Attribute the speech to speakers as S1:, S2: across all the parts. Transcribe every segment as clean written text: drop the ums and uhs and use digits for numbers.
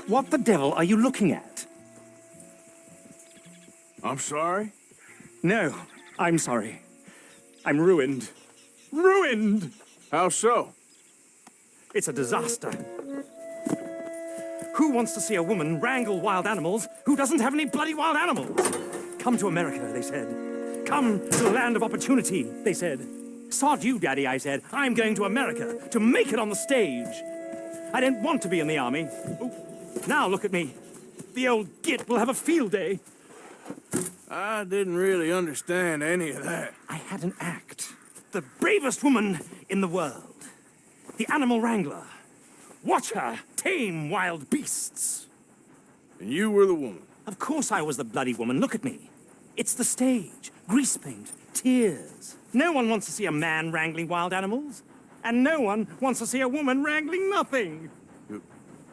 S1: What the devil are you looking at?
S2: I'm sorry?
S1: No, I'm sorry. I'm ruined. Ruined!
S2: How so?
S1: It's a disaster. Who wants to see a woman wrangle wild animals who doesn't have any bloody wild animals? Come to America, they said. Come to the land of opportunity, they said. Sod you, Daddy, I said. I'm going to America to make it on the stage. I didn't want to be in the army. Ooh. Now look at me. The old git will have a field day.
S2: I didn't really understand any of that.
S1: I had an act. The bravest woman in the world. The animal wrangler. Watch her tame wild beasts.
S2: And you were the woman.
S1: Of course I was the bloody woman. Look at me. It's the stage. Grease paint. Tears. No one wants to see a man wrangling wild animals. And no one wants to see a woman wrangling nothing.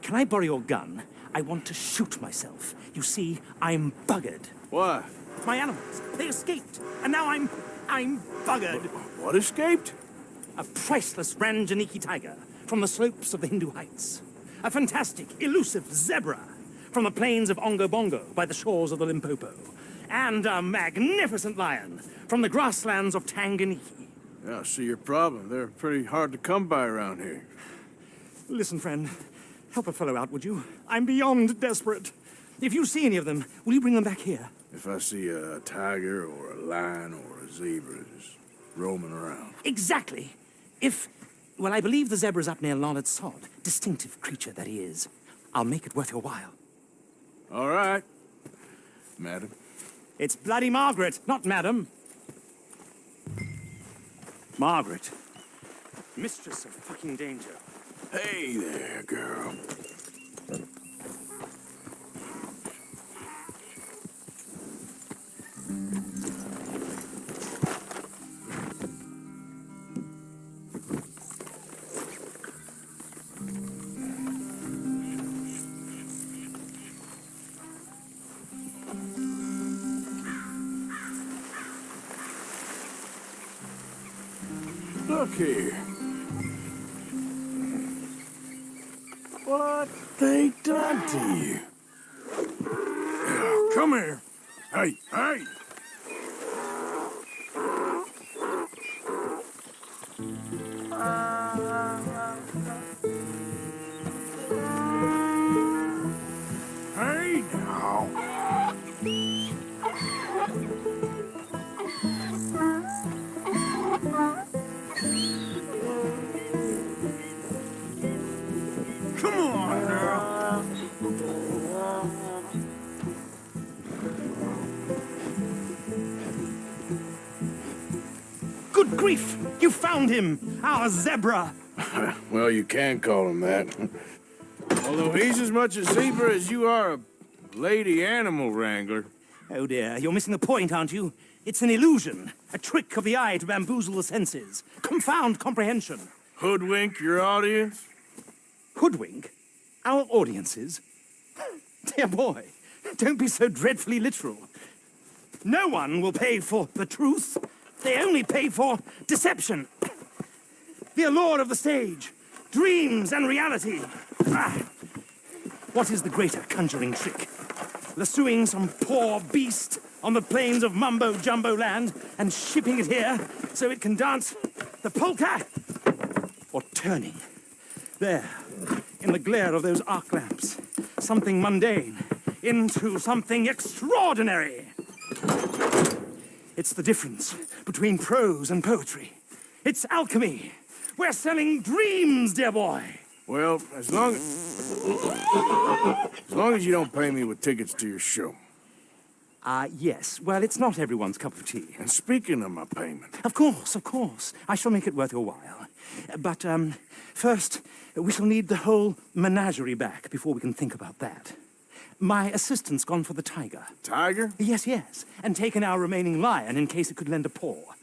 S1: Can I borrow your gun? I want to shoot myself. You see, I'm buggered.
S2: Why?
S1: My animals, they escaped. And now I'm buggered.
S2: What escaped?
S1: A priceless Ranjaniki tiger from the slopes of the Hindu Heights. A fantastic, elusive zebra from the plains of Ongo Bongo by the shores of the Limpopo. And a magnificent lion from the grasslands of Tanganyika.
S2: Yeah, I see your problem. They're pretty hard to come by around here.
S1: Listen, friend, help a fellow out, would you? I'm beyond desperate. If you see any of them, will you bring them back here?
S2: If I see a tiger or a lion or a zebra just roaming around.
S1: Exactly. Well, I believe the zebra's up near Larned Sod. Distinctive creature that he is. I'll make it worth your while.
S2: All right, madam.
S1: It's bloody Margaret, not madam. Margaret. Mistress of fucking danger.
S2: Hey there, girl. Look here. What they done to you? Come here. Hey, hey! Hey now. Come on now.
S1: Good grief! You found him! Our zebra!
S2: Well, you can call him that. Although he's as much a zebra as you are a lady animal wrangler.
S1: Oh dear, you're missing the point, aren't you? It's an illusion. A trick of the eye to bamboozle the senses. Confound comprehension.
S2: Hoodwink your audience?
S1: Hoodwink? Our audiences? Dear boy, don't be so dreadfully literal. No one will pay for the truth. They only pay for deception. The allure of the stage, dreams and reality. What is the greater conjuring trick? Lassoing some poor beast on the plains of mumbo-jumbo land and shipping it here so it can dance the polka? Or turning, there, in the glare of those arc lamps, something mundane into something extraordinary. It's the difference between prose and poetry. It's alchemy. We're selling dreams, dear boy.
S2: Well, as long as you don't pay me with tickets to your show.
S1: Yes. Well, it's not everyone's cup of tea.
S2: And speaking of my payment...
S1: Of course. I shall make it worth your while. But, first, we shall need the whole menagerie back before we can think about that. My assistant's gone for the tiger.
S2: Tiger?
S1: Yes. And taken our remaining lion in case it could lend a paw.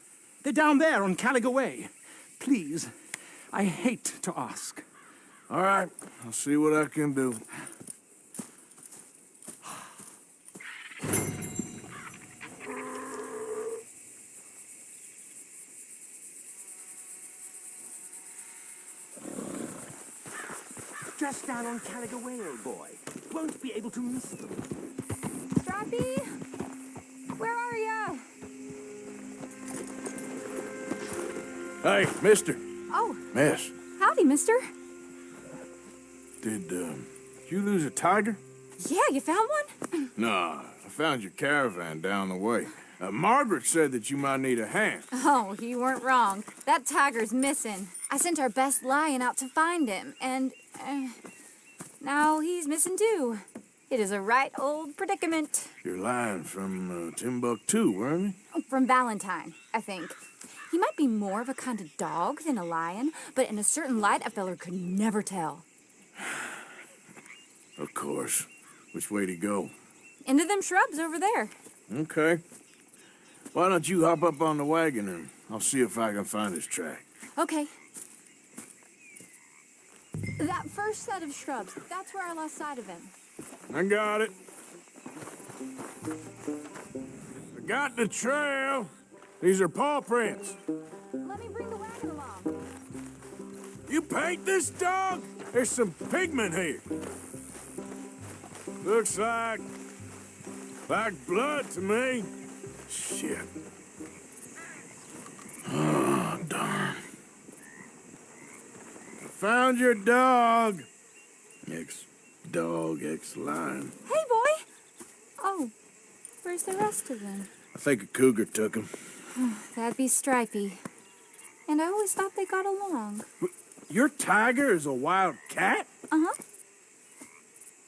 S1: They're down there on Caliga Way. Please, I hate to ask.
S2: All right, I'll see what I can do.
S1: Just down on Caliga Way, old boy. won't be able to miss them.
S3: Stripey? Where are ya?
S2: Hey, mister.
S3: Oh,
S2: Miss,
S3: howdy, mister.
S2: did you lose a tiger?
S3: Yeah, you found one?
S2: Nah, I found your caravan down the way. Margaret said that you might need a hand.
S3: Oh, you weren't wrong. That tiger's missing. I sent our best lion out to find him, and now he's missing too. It is a right old predicament.
S2: You're lying from Timbuktu, weren't you?
S3: From Valentine, I think. He might be more of a kind of dog than a lion, but in a certain light, a feller could never tell.
S2: Of course. Which way to go?
S3: Into them shrubs over there.
S2: Okay. Why don't you hop up on the wagon and I'll see if I can find his track.
S3: Okay. That first set of shrubs, that's where I lost sight of him.
S2: I got it. I got the trail. These are paw prints.
S3: Let me bring the wagon along.
S2: You paint this dog? There's some pigment here. Looks like blood to me. Shit. Oh, darn. I found your dog. Ex-dog, ex-lion.
S3: Hey, boy! Oh, where's the rest of them?
S2: I think a cougar took him.
S3: That'd be Stripey. And I always thought they got along.
S2: Your tiger is a wild cat?
S3: Uh-huh.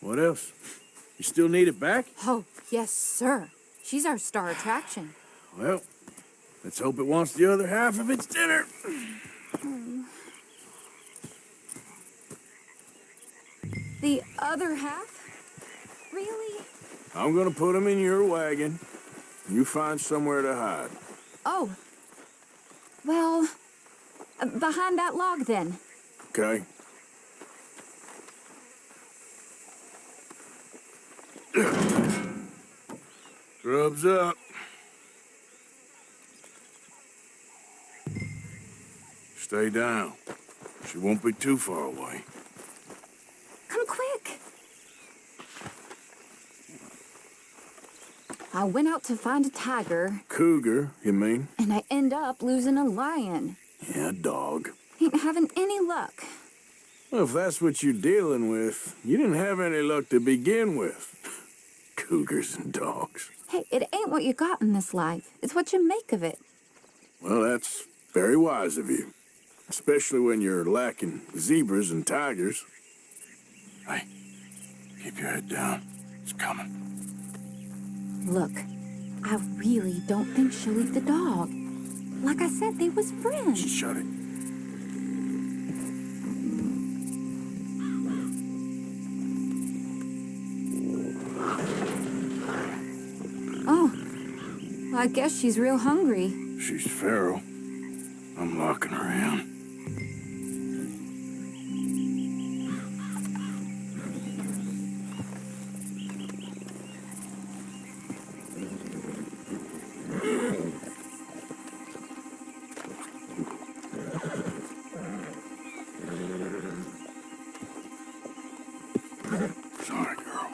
S2: What else? You still need it back?
S3: Oh, yes, sir. She's our star attraction.
S2: Well, let's hope it wants the other half of its dinner.
S3: The other half? Really?
S2: I'm gonna put him in your wagon. You find somewhere to hide.
S3: Oh. Well, behind that log, then.
S2: Okay? Rubs up. Stay down. She won't be too far away.
S3: Come quick. I went out to find a tiger,
S2: Cougar, you mean?
S3: and I end up losing a lion.
S2: Yeah, dog.
S3: Ain't having any luck.
S2: Well, if that's what you're dealing with, you didn't have any luck to begin with. Cougars and dogs.
S3: Hey, it ain't what you got in this life. It's what you make of it.
S2: Well, that's very wise of you. Especially when you're lacking zebras and tigers. Hey, keep your head down. It's coming.
S3: Look, I really don't think she'll eat the dog. Like I said, they was friends.
S2: Shut it.
S3: Oh, well, I guess she's real hungry.
S2: She's feral. I'm locking her in. Sorry, girl.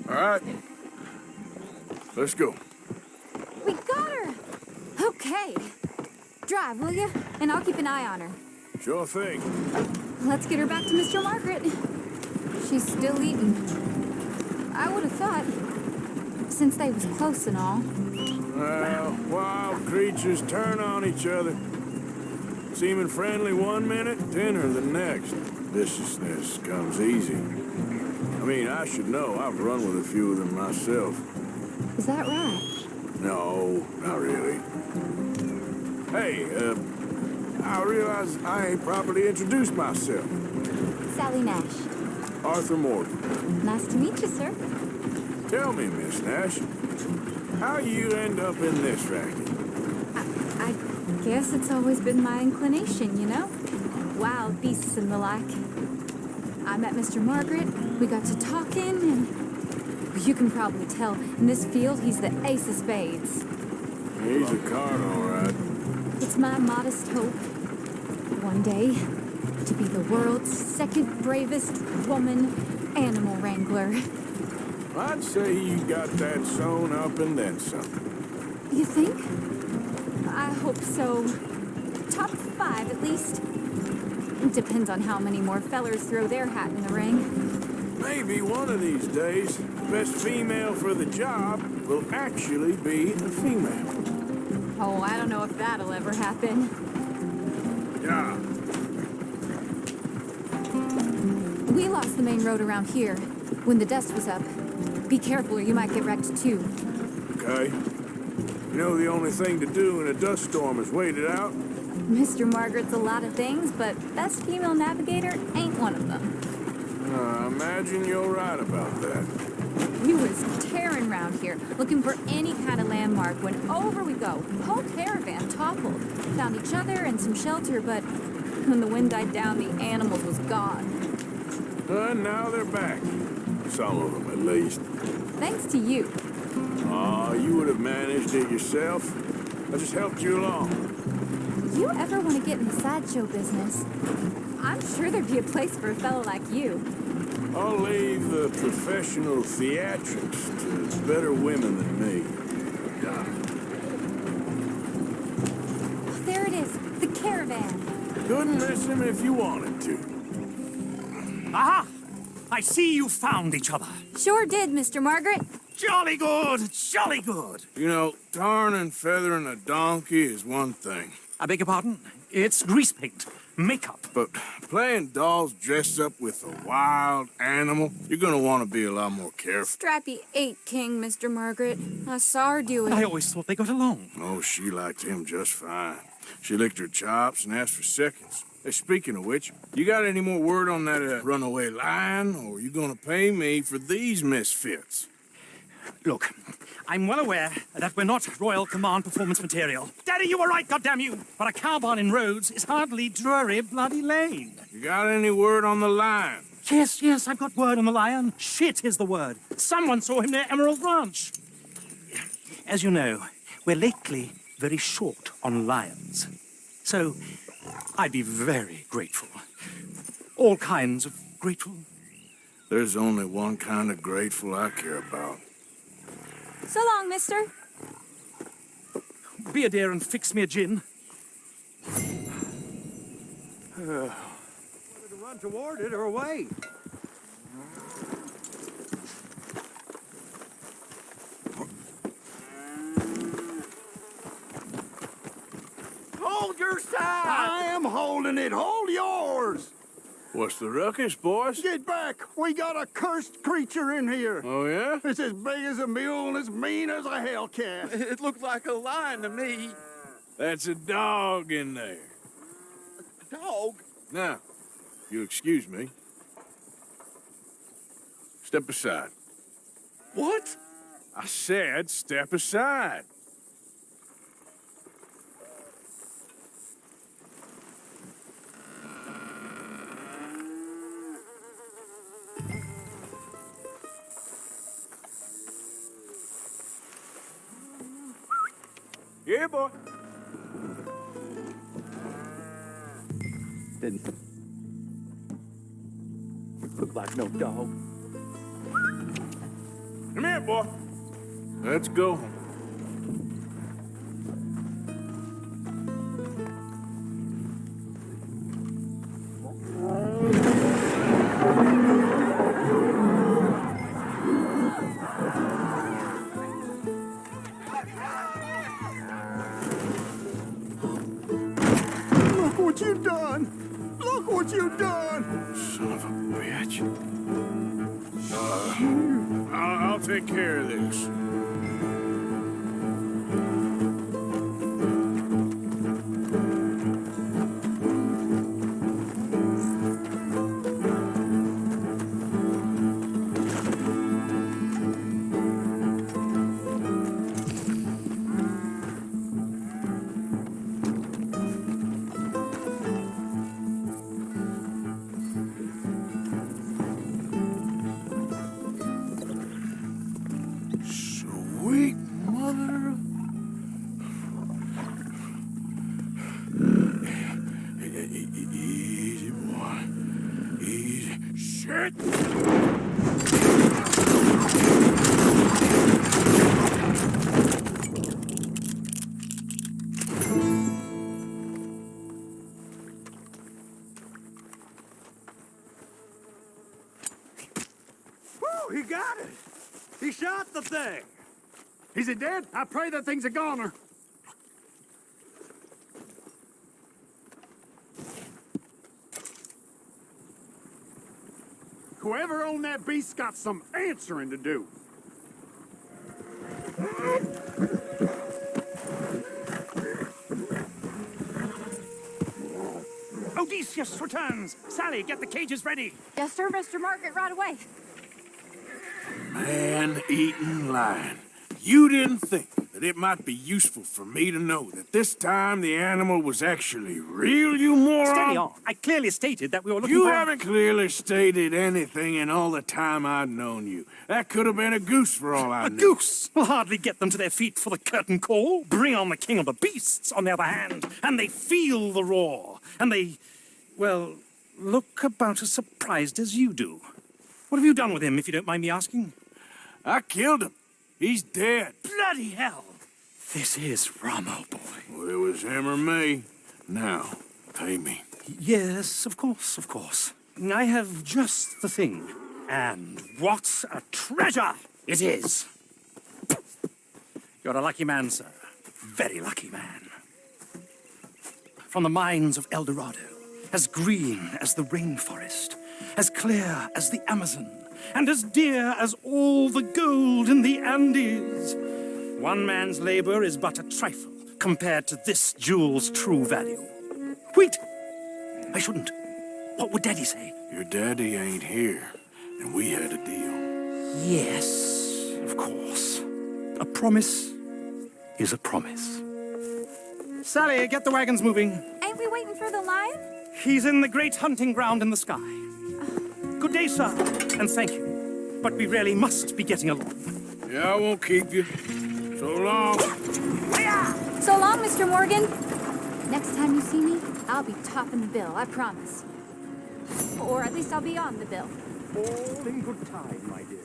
S2: All right. Let's go.
S3: We got her! Okay. Drive, will you? And I'll keep an eye on her.
S2: Sure thing.
S3: Let's get her back to Mr. Margaret. She's still eating. I would have thought, since they was close and all.
S2: Well, wild creatures turn on each other. Seeming friendly one minute, tender the next. Viciousness comes easy. I mean, I should know. I've run with a few of them myself.
S3: Is that right?
S2: No, not really. Hey, I realize I ain't properly introduced myself.
S3: Sally Nash.
S2: Arthur Morgan.
S3: Nice to meet you, sir.
S2: Tell me, Miss Nash, how you end up in this racket?
S3: I guess it's always been my inclination, you know? Wild beasts and the like. I met Mr. Margaret, we got to talking, and you can probably tell, in this field, he's the ace of spades.
S2: He's a card, all right.
S3: It's my modest hope. one day to be the world's second bravest woman animal wrangler.
S2: I'd say you got that sewn up and then some.
S3: You think? I hope so. Top 5 at least. Depends on how many more fellers throw their hat in the ring.
S2: Maybe one of these days, the best female for the job will actually be a female.
S3: Oh, I don't know if that'll ever happen.
S2: Yeah.
S3: We lost the main road around here when the dust was up. Be careful or you might get wrecked too.
S2: Okay. You know the only thing to do in a dust storm is wait it out?
S3: Mr. Margaret's a lot of things, but best female navigator ain't one of them.
S2: I imagine you're right about that.
S3: We was tearing around here, looking for any kind of landmark when over we go. Whole caravan toppled. Found each other and some shelter, but when the wind died down, the animals was gone.
S2: And now they're back. Some of them, at least.
S3: Thanks to you.
S2: Aw, you would have managed it yourself. I just helped you along.
S3: You ever want to get in the sideshow business? I'm sure there'd be a place for a fellow like you.
S2: I'll leave the professional theatrics to better women than me.
S3: Oh, there it is, the caravan.
S2: Couldn't miss him if you wanted to.
S1: Aha! I see you found each other.
S3: Sure did, Mr. Margaret.
S1: Jolly good, jolly good.
S2: You know, tarring and feathering a donkey is one thing.
S1: I beg your pardon? It's grease paint, makeup.
S2: But playing dolls dressed up with a wild animal, you're gonna want to be a lot more careful.
S3: Strappy ate King, Mr. Margaret. I saw her do it.
S1: I always thought they got along.
S2: Oh, she liked him just fine. She licked her chops and asked for seconds. Hey, speaking of which, you got any more word on that runaway lion, or are you gonna pay me for these misfits?
S1: Look, I'm well aware that we're not Royal Command performance material. Daddy, you were right, goddamn you! But a cow barn in Rhodes is hardly Drury Bloody Lane.
S2: You got any word on the lion?
S1: Yes, I've got word on the lion. Shit is the word. Someone saw him near Emerald Ranch. As you know, we're lately very short on lions. So, I'd be very grateful. All kinds of grateful.
S2: There's only one kind of grateful I care about.
S3: So long, mister.
S1: Be a dear and fix me a gin.
S4: To run toward it or wait. Hold your side! I am holding it. Hold yours!
S2: What's the ruckus, boys?
S4: Get back! We got a cursed creature in here.
S2: Oh, yeah?
S4: It's as big as a mule and as mean as a hellcat.
S5: It looked like a lion to me.
S2: That's a dog in there.
S5: Dog?
S2: Now, if you'll excuse me. Step aside.
S5: What?
S2: I said step aside. Yeah, boy.
S4: Didn't look like no dog.
S2: Come here, boy. Let's go.
S4: Look what you've done! Look what you've done!
S2: Son of a bitch. I'll take care of this. So
S4: the thing? Is it dead? I pray that thing's a goner. Whoever owned that beast's got some answering to do.
S1: Odysseus returns. Sally, get the cages ready.
S3: Yes, sir, Mr. Margaret, right away.
S2: Man-eating lion. You didn't think that it might be useful for me to know that this time the animal was actually real, you moron?
S1: Steady on. I clearly stated that we were looking
S2: You
S1: for...
S2: haven't clearly stated anything in all the time I've known you. That could have been a goose for all I
S1: A
S2: knew.
S1: goose will hardly get them to their feet for the curtain call. Bring on the king of the beasts, on the other hand, and they feel the roar. And they, well, look about as surprised as you do. What have you done with him, if you don't mind me asking?
S2: I killed him. He's dead.
S1: Bloody hell! This is Ramo, boy.
S2: Well, it was him or me. Now, pay me.
S1: Yes, of course, of course. I have just the thing. And what a treasure it is! You're a lucky man, sir. Very lucky man. From the mines of El Dorado, as green as the rainforest, as clear as the Amazon, and as dear as all the gold in the Andes. One man's labor is but a trifle compared to this jewel's true value. Wait! I shouldn't. What would Daddy say?
S2: Your daddy ain't here, and we had a deal.
S1: Yes, of course. A promise is a promise. Sally, get the wagons moving.
S3: Ain't we waiting for the lion?
S1: He's in the great hunting ground in the sky. Good day, sir, and thank you. But we really must be getting along.
S2: Yeah, I won't keep you. So long.
S3: So long, Mr. Morgan. Next time you see me, I'll be topping the bill, I promise. Or at least I'll be on the bill.
S4: All in good time, my dear.